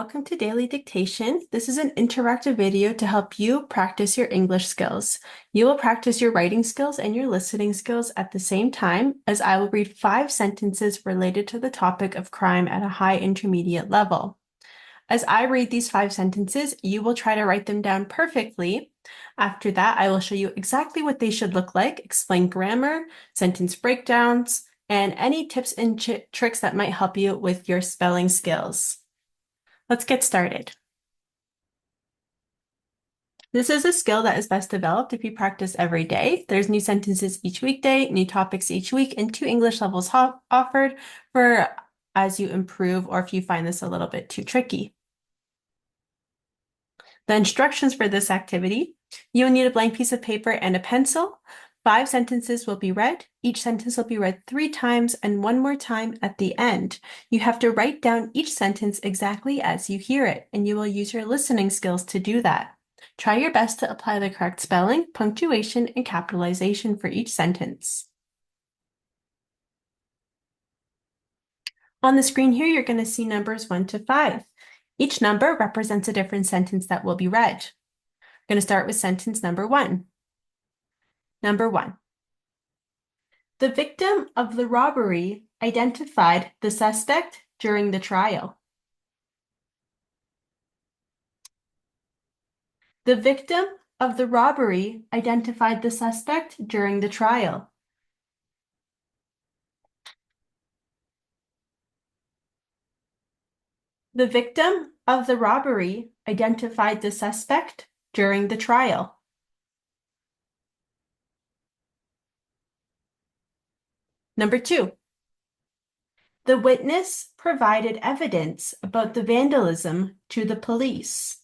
welcome to Daily Dictation. This is an interactive video to help you practice your English skills. You will practice your writing skills and your listening skills at the same time, as I will read 5 sentences related to the topic of crime at a high intermediate level. As I read these 5 sentences, you will try to write them down perfectly. After that, I will show you exactly what they should look like, explain grammar, sentence breakdowns, and any tips and tricks that might help you with your spelling skills. Let's get started. This is a skill that is best developed if you practice every day. There's new sentences each weekday, new topics each week, and 2 English levels offered for as you improve or if you find this a little bit too tricky. The instructions for this activity: you will need a blank piece of paper and a pencil. 5 sentences will be read. Each sentence will be read 3 times and 1 more time at the end. You have to write down each sentence exactly as you hear it, and you will use your listening skills to do that. Try your best to apply the correct spelling, punctuation, and capitalization for each sentence. On the screen here, you're going to see numbers 1 to 5. Each number represents a different sentence that will be read. We're going to start with sentence number 1. Number 1. The victim of the robbery identified the suspect during the trial. The victim of the robbery identified the suspect during the trial. The victim of the robbery identified the suspect during the trial. Number 2. The witness provided evidence about the vandalism to the police.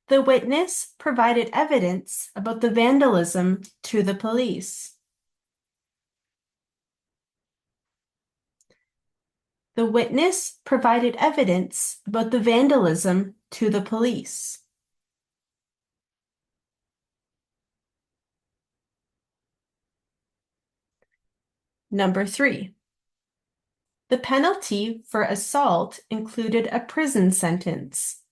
The witness provided evidence about the vandalism to the police. The witness provided evidence about the vandalism to the police. Number 3. The penalty for assault included a prison sentence.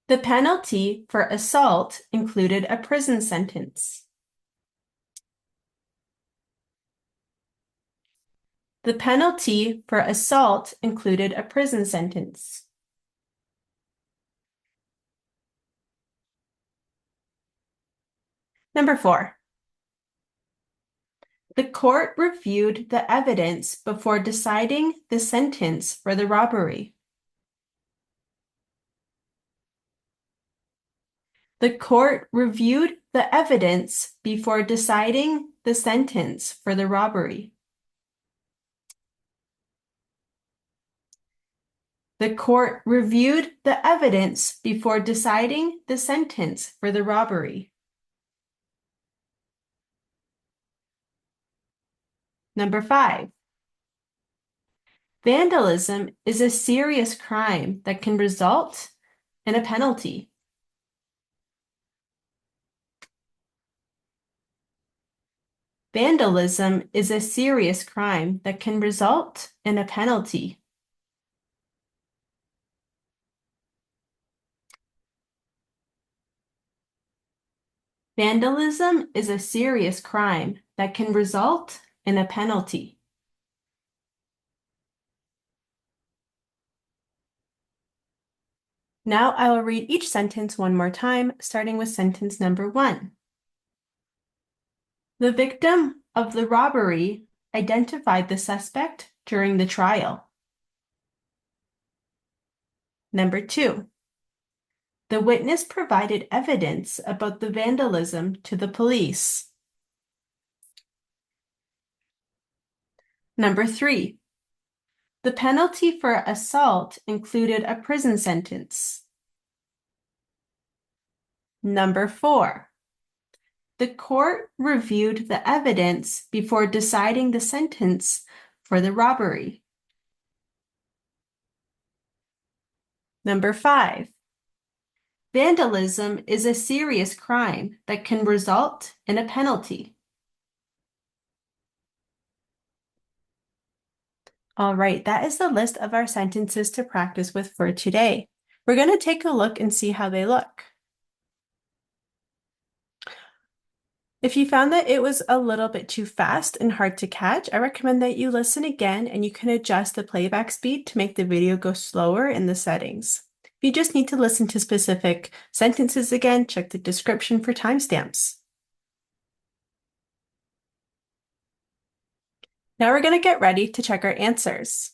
The penalty for assault included a prison sentence. The penalty for assault included a prison sentence. Number 4. The court reviewed the evidence before deciding the sentence for the robbery. The court reviewed the evidence before deciding the sentence for the robbery. The court reviewed the evidence before deciding the sentence for the robbery. Number 5. Vandalism is a serious crime that can result in a penalty. Vandalism is a serious crime that can result in a penalty. Vandalism is a serious crime that can result in a penalty. Now I will read each sentence one more time, starting with sentence number 1. The victim of the robbery identified the suspect during the trial. Number 2. The witness provided evidence about the vandalism to the police. Number 3. The penalty for assault included a prison sentence. Number 4. The court reviewed the evidence before deciding the sentence for the robbery. Number 5. Vandalism is a serious crime that can result in a penalty. All right, that is the list of our sentences to practice with for today. We're going to take a look and see how they look. If you found that it was a little bit too fast and hard to catch, I recommend that you listen again and you can adjust the playback speed to make the video go slower in the settings. If you just need to listen to specific sentences again, check the description for timestamps. Now we're going to get ready to check our answers.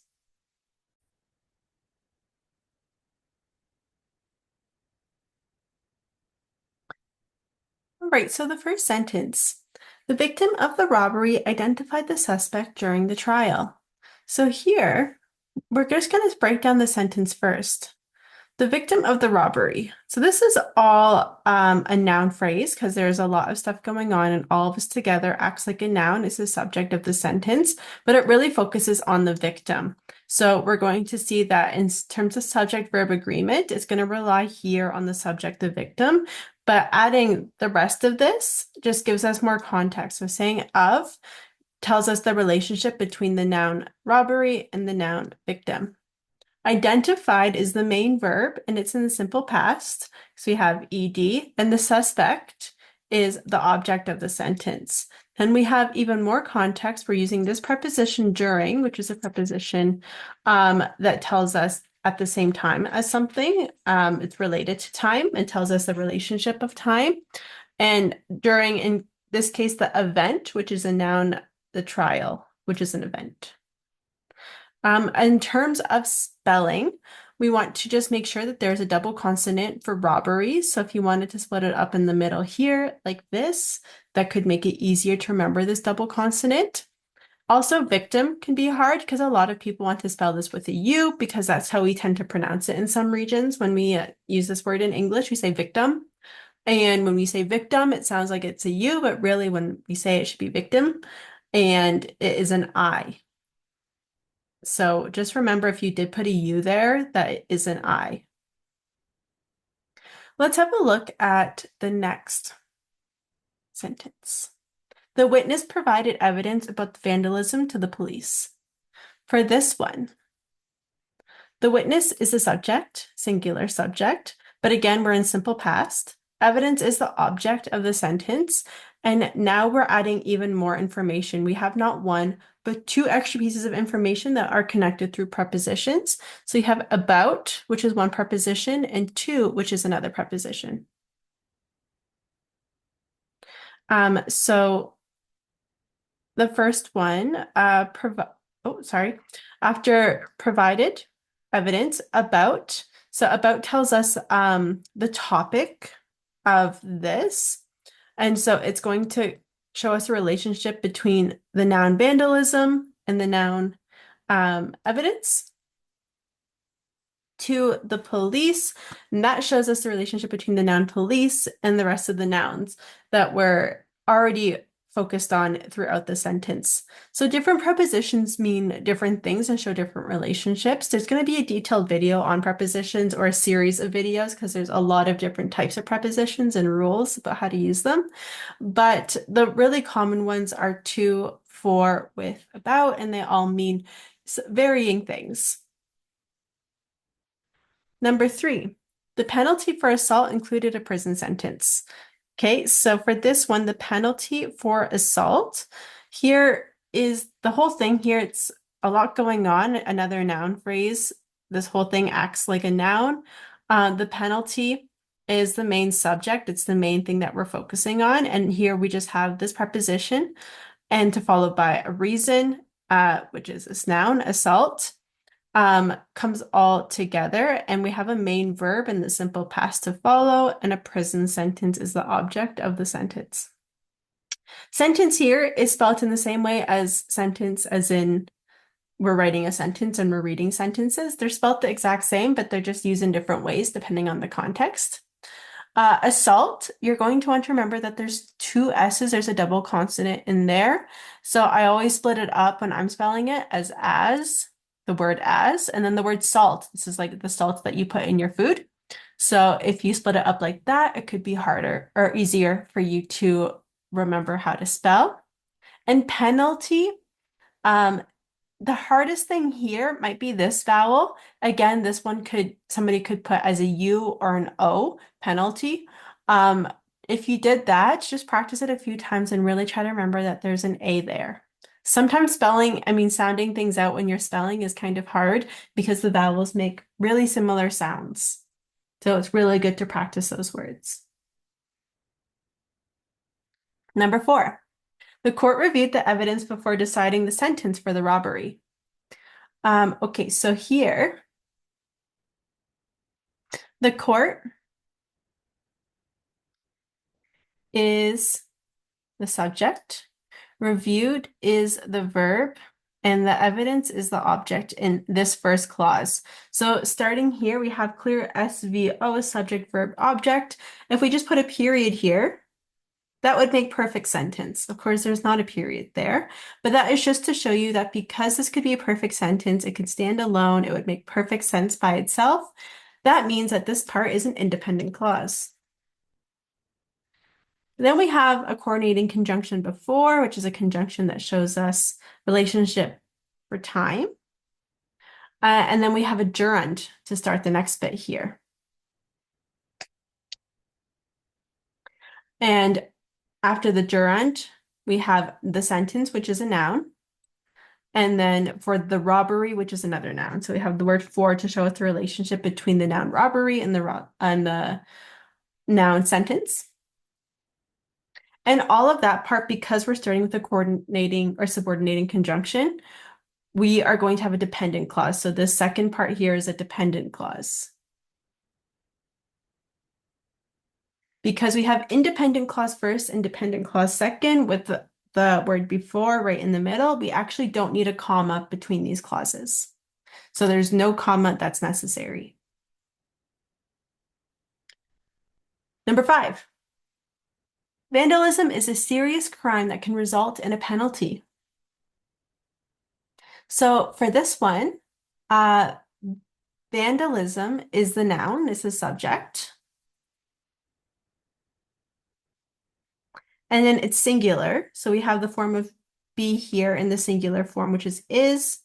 All right, so the first sentence. The victim of the robbery identified the suspect during the trial. So here, we're just going to break down the sentence first. The victim of the robbery. So this is all a noun phrase because there's a lot of stuff going on and all of us together acts like a noun is the subject of the sentence, but it really focuses on the victim. So we're going to see that in terms of subject-verb agreement, it's going to rely here on the subject, the victim, but adding the rest of this just gives us more context. So saying of tells us the relationship between the noun robbery and the noun victim. Identified is the main verb and it's in the simple past. So we have ed, and the suspect is the object of the sentence. Then we have even more context. We're using this preposition during, which is a preposition that tells us at the same time as something. It's related to time and tells us the relationship of time. And during, in this case, the event, which is a noun, the trial, which is an event. In terms of spelling, we want to just make sure that there's a double consonant for robbery. So if you wanted to split it up in the middle here, like this, that could make it easier to remember this double consonant. Also, victim can be hard because a lot of people want to spell this with a U because that's how we tend to pronounce it in some regions. When we use this word in English, we say victim. And when we say victim, it sounds like it's a U, but really when we say it should be victim, and it is an I. So just remember if you did put a U there, that is an I. Let's have a look at the next sentence. The witness provided evidence about the vandalism to the police. For this one, the witness is the subject, singular subject, but again, we're in simple past. Evidence is the object of the sentence, and now we're adding even more information. We have not one, but two extra pieces of information that are connected through prepositions. So you have about, which is one preposition, and to, which is another preposition. So the first one, after provided evidence about, so about tells us the topic of this. And so it's going to show us a relationship between the noun vandalism and the noun evidence to the police. And that shows us the relationship between the noun police and the rest of the nouns that we're already focused on throughout the sentence. So different prepositions mean different things and show different relationships. There's going to be a detailed video on prepositions or a series of videos because there's a lot of different types of prepositions and rules about how to use them. But the really common ones are to, for, with, about, and they all mean varying things. Number 3, the penalty for assault included a prison sentence. Okay, so for this one, the penalty for assault, here is the whole thing here. It's a lot going on. Another noun phrase. This whole thing acts like a noun. The penalty is the main subject. It's the main thing that we're focusing on. And here we just have this preposition and to follow by a reason, which is this noun, assault. Comes all together, and we have a main verb in the simple past to follow, and a present sentence is the object of the sentence. Sentence here is spelled in the same way as sentence, as in we're writing a sentence and we're reading sentences. They're spelled the exact same, but they're just used in different ways depending on the context. Assault, you're going to want to remember that there's two S's. There's a double consonant in there. So I always split it up when I'm spelling it as, the word as, and then the word salt. This is like the salt that you put in your food. So if you split it up like that, it could be harder or easier for you to remember how to spell. And penalty, The hardest thing here might be this vowel. Again, this one somebody could put as a U or an O, penalty. Um, if you did that, just practice it a few times and really try to remember that there's an A there. Sometimes sounding things out when you're spelling is kind of hard because the vowels make really similar sounds. So it's really good to practice those words. Number 4, the court reviewed the evidence before deciding the sentence for the robbery. Okay, so here, the court is the subject, reviewed is the verb, and the evidence is the object in this first clause. So starting here, we have clear SVO, subject, verb, object. If we just put a period here, that would make perfect sentence. Of course, there's not a period there, but that is just to show you that because this could be a perfect sentence, it could stand alone, it would make perfect sense by itself. That means that this part is an independent clause. Then we have a coordinating conjunction before, which is a conjunction that shows us relationship for time. And then we have a gerund to start the next bit here. And after the gerund, we have the sentence, which is a noun. And then for the robbery, which is another noun. So we have the word for to show us the relationship between the noun robbery and the noun sentence. And all of that part, because we're starting with a coordinating or subordinating conjunction, we are going to have a dependent clause. So this second part here is a dependent clause. Because we have independent clause first and dependent clause second with the word before right in the middle, we actually don't need a comma between these clauses. So there's no comma that's necessary. Number 5. Vandalism is a serious crime that can result in a penalty. So for this one, vandalism is the noun, is the subject. And then it's singular. So we have the form of be here in the singular form, which is,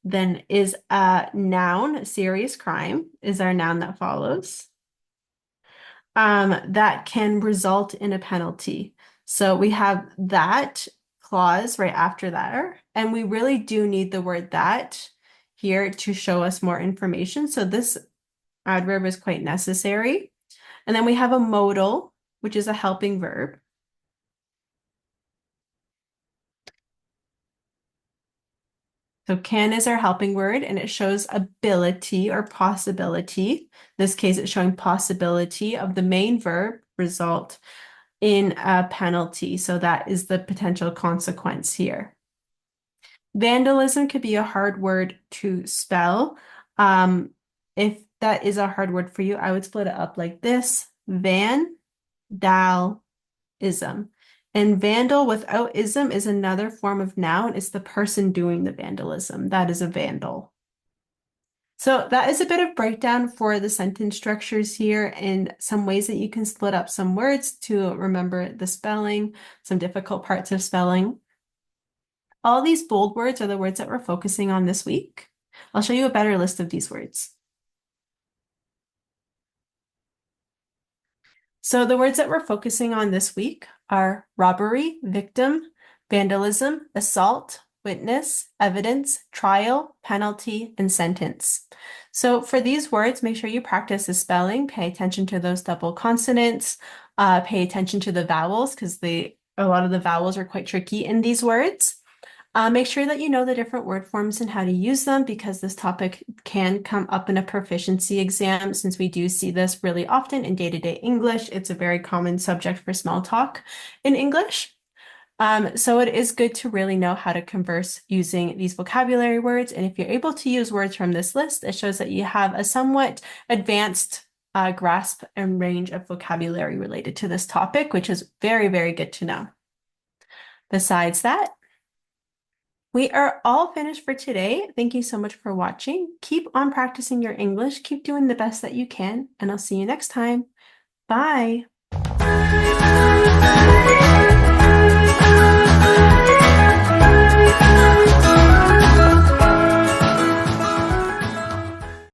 then is a noun, serious crime is our noun that follows. That can result in a penalty. So we have that clause right after that, and we really do need the word that here to show us more information. So this adverb is quite necessary. And then we have a modal, which is a helping verb. So can is our helping word, and it shows ability or possibility. In this case, it's showing possibility of the main verb result in a penalty. So that is the potential consequence here. Vandalism could be a hard word to spell. If that is a hard word for you, I would split it up like this: vandalism. And vandal without ism is another form of noun. It's the person doing the vandalism. That is a vandal. So that is a bit of breakdown for the sentence structures here and some ways that you can split up some words to remember the spelling, some difficult parts of spelling. All these bold words are the words that we're focusing on this week. I'll show you a better list of these words. So the words that we're focusing on this week are robbery, victim, vandalism, assault, witness, evidence, trial, penalty, and sentence. So for these words, make sure you practice the spelling, pay attention to those double consonants, pay attention to the vowels because a lot of the vowels are quite tricky in these words. Make sure that you know the different word forms and how to use them because this topic can come up in a proficiency exam since we do see this really often in day-to-day English. It's a very common subject for small talk in English. So it is good to really know how to converse using these vocabulary words. And if you're able to use words from this list, it shows that you have a somewhat advanced grasp and range of vocabulary related to this topic, which is very, very good to know. Besides that, we are all finished for today. Thank you so much for watching. Keep on practicing your English. Keep doing the best that you can, and I'll see you next time. Bye.